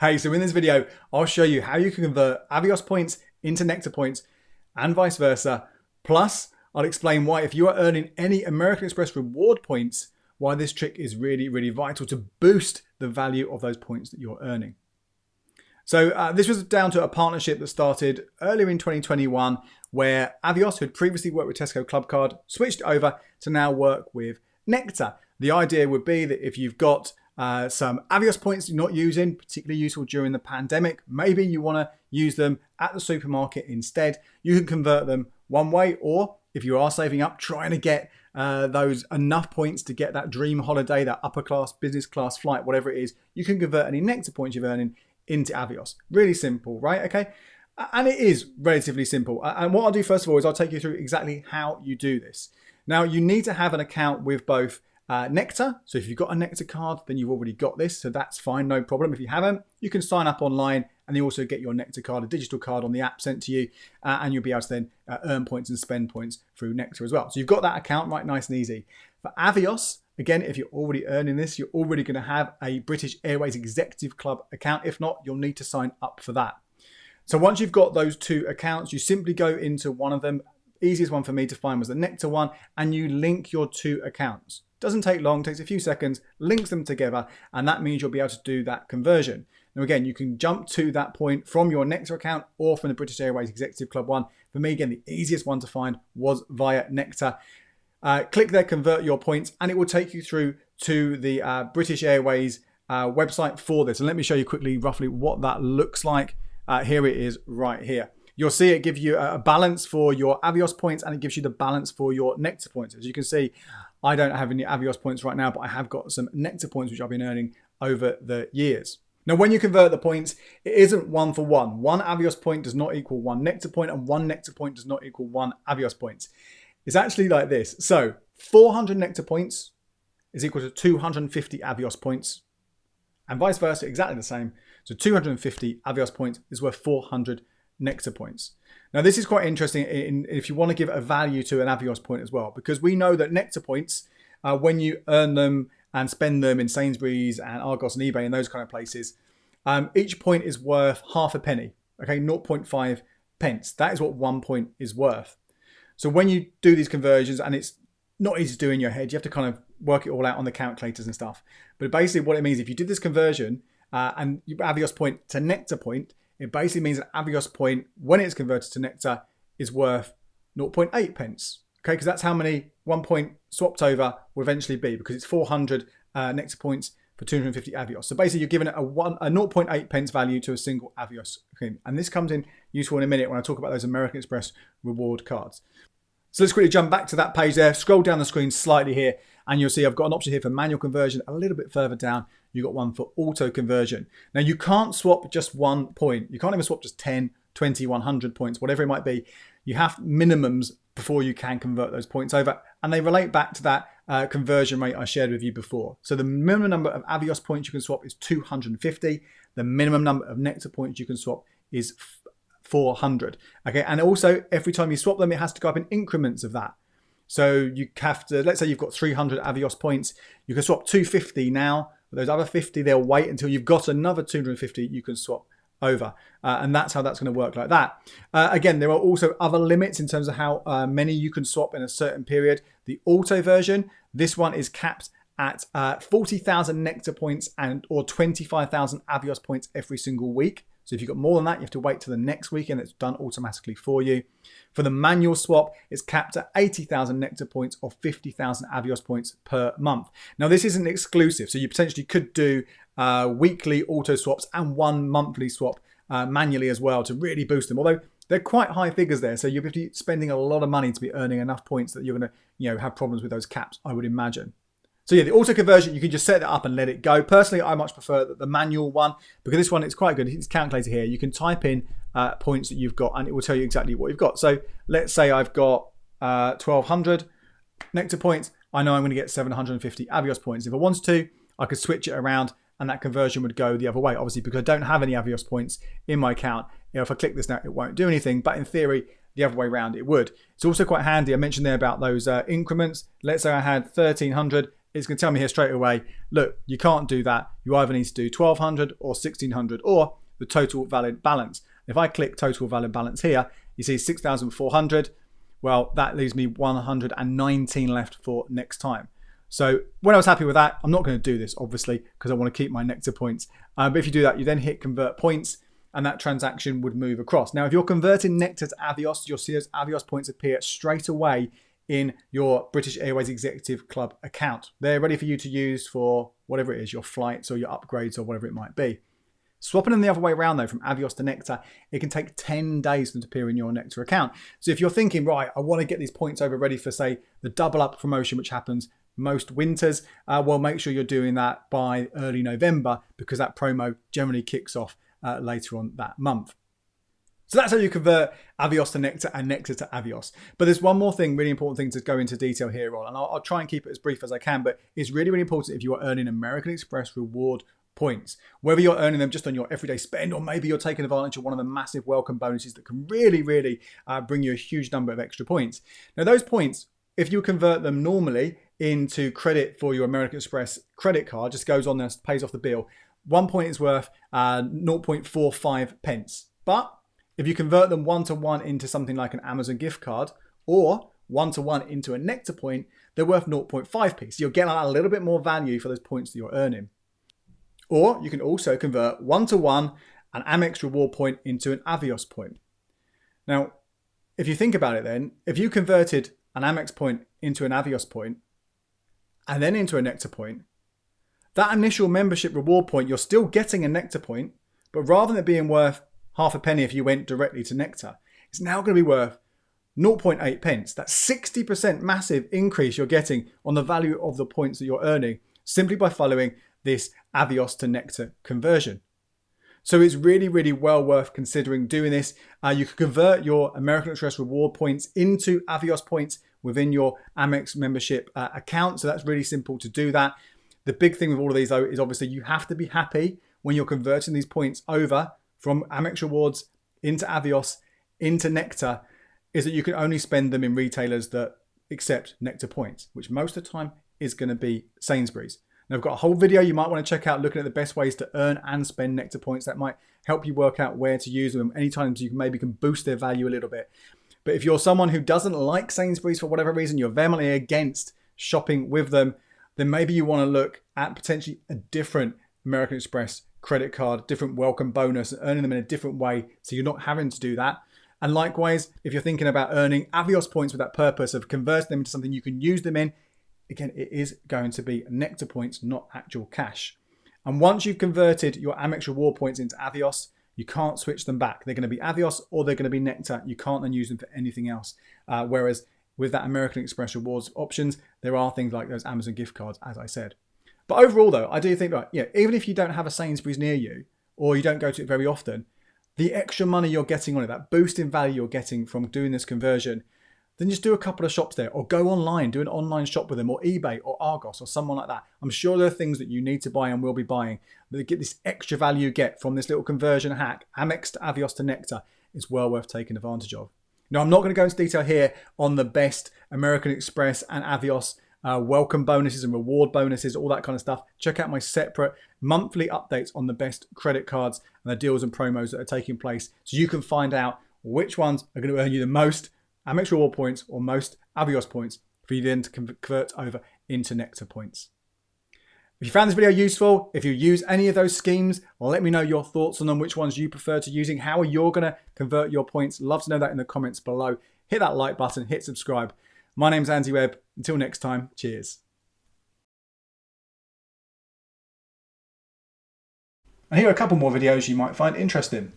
Hey, so in this video, I'll show you how you can convert Avios points into Nectar points and vice versa. Plus, I'll explain why if you are earning any American Express reward points, why this trick is really, really vital to boost the value of those points that you're earning. So this was down to a partnership that started earlier in 2021 where Avios, who had previously worked with Tesco Club Card, switched over to now work with Nectar. The idea would be that if you've got some Avios points you're not using, particularly useful during the pandemic, maybe you want to use them at the supermarket instead, you can convert them one way, or if you are saving up, trying to get those enough points to get that dream holiday, that upper class, business class flight, whatever it is, you can convert any Nectar points you're earning into Avios. Really simple, right? Okay. And it is relatively simple. And what I'll do first of all is I'll take you through exactly how you do this. Now you need to have an account with both Nectar. So if you've got a Nectar card, then you've already got this. So that's fine, no problem. If you haven't, you can sign up online and you also get your Nectar card, a digital card on the app sent to you, and you'll be able to then earn points and spend points through Nectar as well. So you've got that account right nice and easy. For Avios, again, if you're already earning this, you're already going to have a British Airways Executive Club account. If not, you'll need to sign up for that. So once you've got those two accounts, you simply go into one of them. Easiest one for me to find was the Nectar one, and you link your two accounts. Doesn't take long, takes a few seconds, links them together, and that means you'll be able to do that conversion. Now again, you can jump to that point from your Nectar account or from the British Airways Executive Club one. For me, again, the easiest one to find was via Nectar. Click there, convert your points, and it will take you through to the British Airways website for this. And let me show you quickly roughly what that looks like. Here it is right here. You'll see it gives you a balance for your Avios points, and it gives you the balance for your Nectar points. As you can see, I don't have any Avios points right now, but I have got some Nectar points which I've been earning over the years. Now, when you convert the points, it isn't one for one. One Avios point does not equal one Nectar point, and one Nectar point does not equal one Avios points. It's actually like this. So 400 Nectar points is equal to 250 Avios points, and vice versa, exactly the same. So 250 Avios points is worth 400 Nectar points. Now this is quite interesting if you want to give a value to an Avios point as well, because we know that Nectar points, when you earn them and spend them in Sainsbury's and Argos and eBay and those kind of places, each point is worth half a penny, okay, 0.5 pence. That is what 1 point is worth. So when you do these conversions, and it's not easy to do in your head, you have to kind of work it all out on the calculators and stuff. But basically what it means, if you did this conversion and you Avios point to Nectar point, it basically means that Avios point, when it's converted to Nectar, is worth 0.8 pence. Okay, because that's how many 1 point swapped over will eventually be, because it's 400 Nectar points for 250 Avios. So basically you're giving it a 0.8 pence value to a single Avios. Okay, and this comes in useful in a minute when I talk about those American Express reward cards. So let's quickly jump back to that page there, scroll down the screen slightly here, and you'll see I've got an option here for manual conversion. A little bit further down, you've got one for auto conversion. Now you can't swap just 1 point. You can't even swap just 10, 20, 100 points, whatever it might be. You have minimums before you can convert those points over, and they relate back to that conversion rate I shared with you before. So the minimum number of Avios points you can swap is 250. The minimum number of Nectar points you can swap is 400. Okay, and also every time you swap them, it has to go up in increments of that. So you have to, let's say you've got 300 Avios points, you can swap 250 now, but those other 50, they'll wait until you've got another 250 you can swap over. And that's how that's going to work like that. Again, there are also other limits in terms of how many you can swap in a certain period. The auto version, this one is capped at 40,000 Nectar points and or 25,000 Avios points every single week. So if you've got more than that, you have to wait till the next week and it's done automatically for you. For the manual swap, it's capped at 80,000 Nectar points or 50,000 Avios points per month. Now this isn't exclusive, so you potentially could do weekly auto swaps and one monthly swap manually as well to really boost them. Although they're quite high figures there, so you'll be spending a lot of money to be earning enough points that you're going to, have problems with those caps, I would imagine. So yeah, the auto conversion, you can just set that up and let it go. Personally, I much prefer the manual one, because this one, it's quite good. It's calculator here. You can type in points that you've got and it will tell you exactly what you've got. So let's say I've got 1,200 Nectar points. I know I'm going to get 750 Avios points. If I wanted to, I could switch it around and that conversion would go the other way. Obviously, because I don't have any Avios points in my account, if I click this now, it won't do anything. But in theory, the other way around, it would. It's also quite handy. I mentioned there about those increments. Let's say I had 1,300 it's going to tell me here straight away, look, you can't do that. You either need to do 1200 or 1600 or the total valid balance. If I click total valid balance here, you see 6,400. Well, that leaves me 119 left for next time. So when I was happy with that, I'm not going to do this, obviously, because I want to keep my Nectar points. But if you do that, you then hit convert points, and that transaction would move across. Now, if you're converting Nectar to Avios, you'll see those Avios points appear straight away in your British Airways Executive Club account. They're ready for you to use for whatever it is, your flights or your upgrades or whatever it might be. Swapping them the other way around though, from Avios to Nectar, it can take 10 days for them to appear in your Nectar account. So if you're thinking, right, I want to get these points over ready for, say, the double up promotion, which happens most winters, well, make sure you're doing that by early November, because that promo generally kicks off later on that month. So that's how you convert Avios to Nectar and Nectar to Avios. But there's one more thing, really important thing to go into detail here on, and I'll try and keep it as brief as I can, but it's really, really important if you are earning American Express reward points, whether you're earning them just on your everyday spend, or maybe you're taking advantage of one of the massive welcome bonuses that can really, really bring you a huge number of extra points. Now, those points, if you convert them normally into credit for your American Express credit card, just goes on there, pays off the bill, 1 point is worth 0.45 pence. But if you convert them one-to-one into something like an Amazon gift card, or one-to-one into a Nectar point, they're worth 0.5p. So you're getting a little bit more value for those points that you're earning. Or you can also convert one-to-one an Amex Reward point into an Avios point. Now, if you think about it then, if you converted an Amex point into an Avios point, and then into a Nectar point, that initial membership reward point, you're still getting a Nectar point, but rather than it being worth half a penny if you went directly to Nectar, it's now going to be worth 0.8 pence. That's 60% massive increase you're getting on the value of the points that you're earning simply by following this Avios to Nectar conversion. So it's really, really well worth considering doing this. You can convert your American Express reward points into Avios points within your Amex membership account. So that's really simple to do that. The big thing with all of these though is obviously you have to be happy when you're converting these points over from Amex Rewards into Avios into Nectar, is that you can only spend them in retailers that accept Nectar points, which most of the time is going to be Sainsbury's. Now, I've got a whole video you might want to check out looking at the best ways to earn and spend Nectar points. That might help you work out where to use them. Anytime you can boost their value a little bit. But if you're someone who doesn't like Sainsbury's for whatever reason, you're vehemently against shopping with them, then maybe you want to look at potentially a different American Express credit card, different welcome bonus, and earning them in a different way so you're not having to do that. And likewise, if you're thinking about earning Avios points with that purpose of converting them into something you can use them in, again, it is going to be Nectar points, not actual cash. And once you've converted your Amex Reward points into Avios, you can't switch them back. They're going to be Avios or they're going to be Nectar. You can't then use them for anything else. Whereas with that American Express rewards options, there are things like those Amazon gift cards, as I said. But overall, though, I do think that even if you don't have a Sainsbury's near you or you don't go to it very often, the extra money you're getting on it, that boost in value you're getting from doing this conversion, then just do a couple of shops there, or go online, do an online shop with them, or eBay or Argos or someone like that. I'm sure there are things that you need to buy and will be buying that get this extra value you get from this little conversion hack, Amex to Avios to Nectar, is well worth taking advantage of. Now, I'm not going to go into detail here on the best American Express and Avios welcome bonuses and reward bonuses, all that kind of stuff. Check out my separate monthly updates on the best credit cards and the deals and promos that are taking place, so you can find out which ones are going to earn you the most Amex Reward points or most Avios points for you then to convert over into Nectar points. If you found this video useful, if you use any of those schemes, let me know your thoughts on them, which ones you prefer to using, how are you going to convert your points. Love to know that in the comments below. Hit that like button, hit subscribe. My name's Andy Webb. Until next time, cheers. And here are a couple more videos you might find interesting.